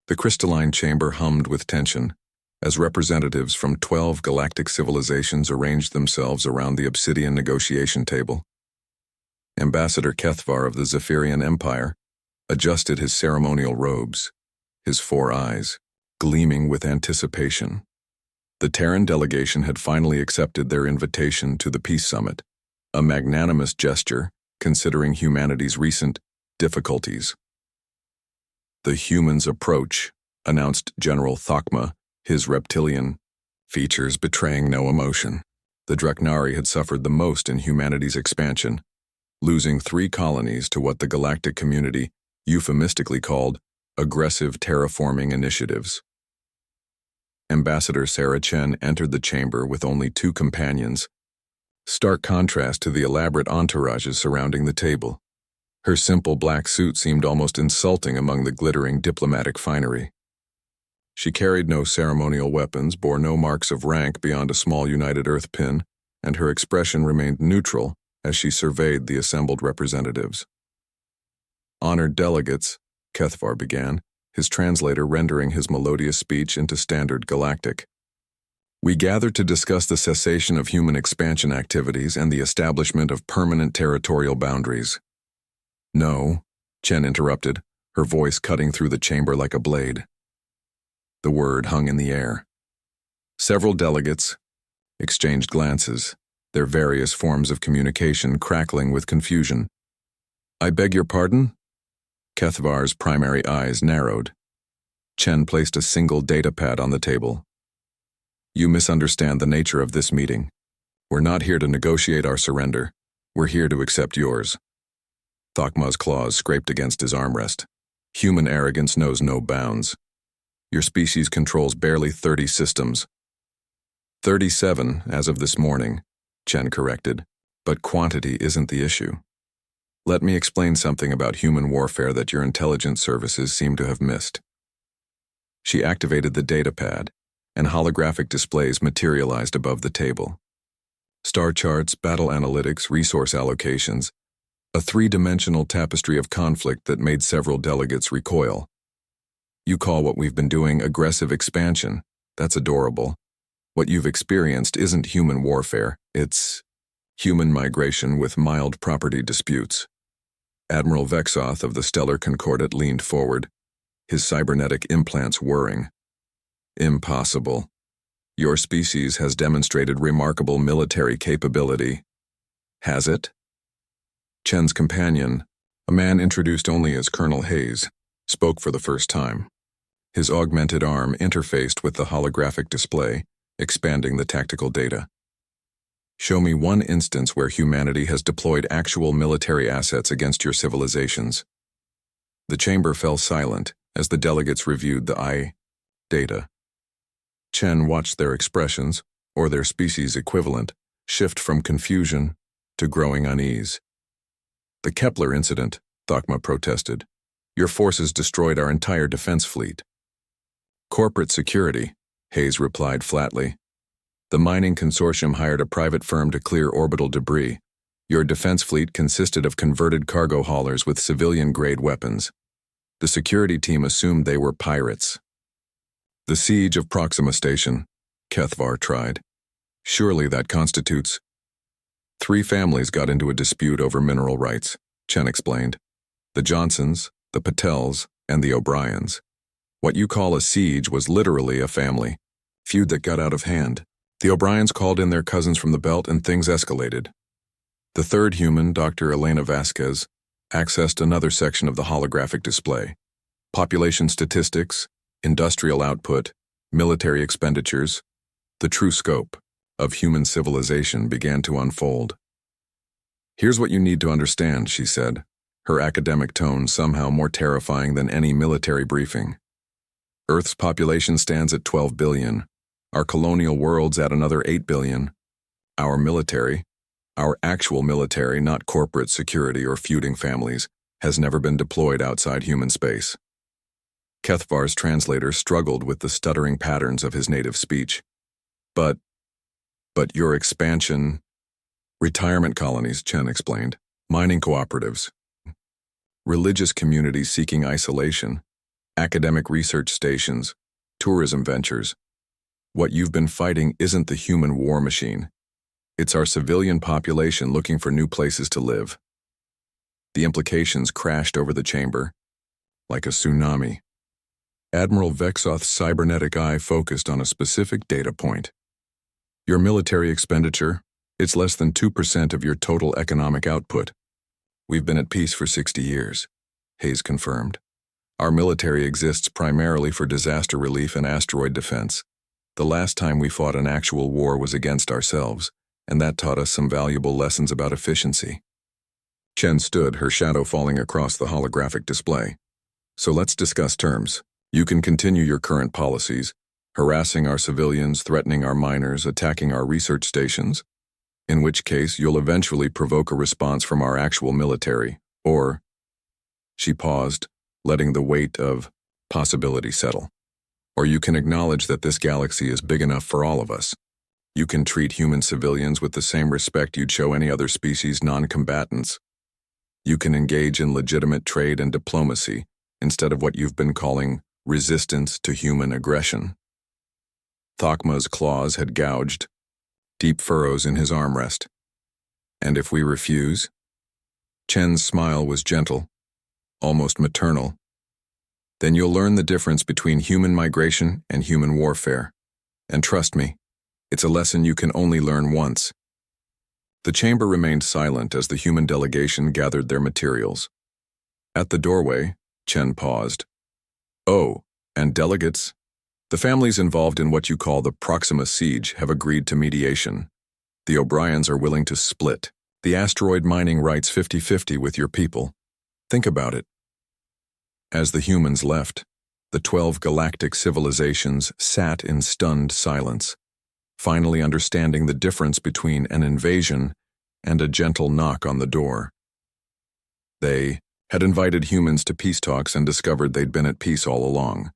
The crystalline chamber hummed with tension as representatives from 12 galactic civilizations arranged themselves around the obsidian negotiation table. Ambassador Kethvar of the Zephyrian Empire adjusted his ceremonial robes, his 4 eyes gleaming with anticipation. The Terran delegation had finally accepted their invitation to the Peace Summit, a magnanimous gesture considering humanity's recent difficulties. "The humans approach," announced General Thokma, his reptilian features betraying no emotion. The Dreknari had suffered the most in humanity's expansion, losing 3 colonies to what the galactic community euphemistically called aggressive terraforming initiatives. Ambassador Sarah Chen entered the chamber with only 2 companions, stark contrast to the elaborate entourages surrounding the table. Her simple black suit seemed almost insulting among the glittering diplomatic finery. She carried no ceremonial weapons, bore no marks of rank beyond a small United Earth pin, and her expression remained neutral as she surveyed the assembled representatives. "Honored delegates," Kethvar began, his translator rendering his melodious speech into standard galactic. "We gather to discuss the cessation of human expansion activities and the establishment of permanent territorial boundaries." "No," Chen interrupted, her voice cutting through the chamber like a blade. The word hung in the air. Several delegates exchanged glances, their various forms of communication crackling with confusion. "I beg your pardon?" Kethvar's primary eyes narrowed. Chen placed a single data pad on the table. "You misunderstand the nature of this meeting. We're not here to negotiate our surrender. We're here to accept yours." Thokma's claws scraped against his armrest. "Human arrogance knows no bounds. Your species controls barely 30 systems." 37, as of this morning, Chen corrected, "but quantity isn't the issue. Let me explain something about human warfare that your intelligence services seem to have missed." She activated the data pad, and holographic displays materialized above the table. Star charts, battle analytics, resource allocations, a 3-dimensional tapestry of conflict that made several delegates recoil. "You call what we've been doing aggressive expansion. That's adorable. What you've experienced isn't human warfare, it's human migration with mild property disputes." Admiral Vexoth of the Stellar Concordat leaned forward, his cybernetic implants whirring. "Impossible. Your species has demonstrated remarkable military capability." "Has it?" Chen's companion, a man introduced only as Colonel Hayes, spoke for the first time. His augmented arm interfaced with the holographic display, expanding the tactical data. "Show me one instance where humanity has deployed actual military assets against your civilizations." The chamber fell silent as the delegates reviewed the data. Chen watched their expressions, or their species equivalent, shift from confusion to growing unease. "The Kepler incident," Thokma protested. "Your forces destroyed our entire defense fleet." "Corporate security," Hayes replied flatly. "The mining consortium hired a private firm to clear orbital debris. Your defense fleet consisted of converted cargo haulers with civilian-grade weapons. The security team assumed they were pirates." "The siege of Proxima Station," Kethvar tried. "Surely that constitutes—" 3 families got into a dispute over mineral rights, Chen explained. "The Johnsons, the Patels, and the O'Briens. What you call a siege was literally a family feud that got out of hand. The O'Briens called in their cousins from the belt and things escalated. The 3rd human, Dr. Elena Vasquez, accessed another section of the holographic display. Population statistics, industrial output, military expenditures, the true scope of human civilization began to unfold. "Here's what you need to understand," she said, her academic tone somehow more terrifying than any military briefing. "Earth's population stands at 12 billion. Our colonial world's at another 8 billion. Our military, our actual military, not corporate security or feuding families, has never been deployed outside human space." Kethvar's translator struggled with the stuttering patterns of his native speech. But your expansion—" "Retirement colonies," Chen explained. "Mining cooperatives. Religious communities seeking isolation. academic research stations, tourism ventures. What you've been fighting isn't the human war machine. It's our civilian population looking for new places to live. The implications crashed over the chamber, like a tsunami. Admiral Vexoth's cybernetic eye focused on a specific data point. Your military expenditure, it's less than 2% of your total economic output. We've been at peace for 60 years, Hayes confirmed. Our military exists primarily for disaster relief and asteroid defense. The last time we fought an actual war was against ourselves, and that taught us some valuable lessons about efficiency. Chen stood, her shadow falling across the holographic display. So let's discuss terms. You can continue your current policies, harassing our civilians, threatening our miners, attacking our research stations, in which case you'll eventually provoke a response from our actual military, or... She paused, letting the weight of possibility settle. Or you can acknowledge that this galaxy is big enough for all of us. You can treat human civilians with the same respect you'd show any other species non-combatants. You can engage in legitimate trade and diplomacy instead of what you've been calling resistance to human aggression. Thokma's claws had gouged deep furrows in his armrest. And if we refuse? Chen's smile was gentle, almost maternal. Then you'll learn the difference between human migration and human warfare. And trust me, it's a lesson you can only learn once. The chamber remained silent as the human delegation gathered their materials. At the doorway, Chen paused. Oh, and delegates? The families involved in what you call the Proxima Siege have agreed to mediation. The O'Briens are willing to split. The asteroid mining rights 50-50 with your people. Think about it. As the humans left, the 12 galactic civilizations sat in stunned silence, finally understanding the difference between an invasion and a gentle knock on the door. They had invited humans to peace talks and discovered they'd been at peace all along.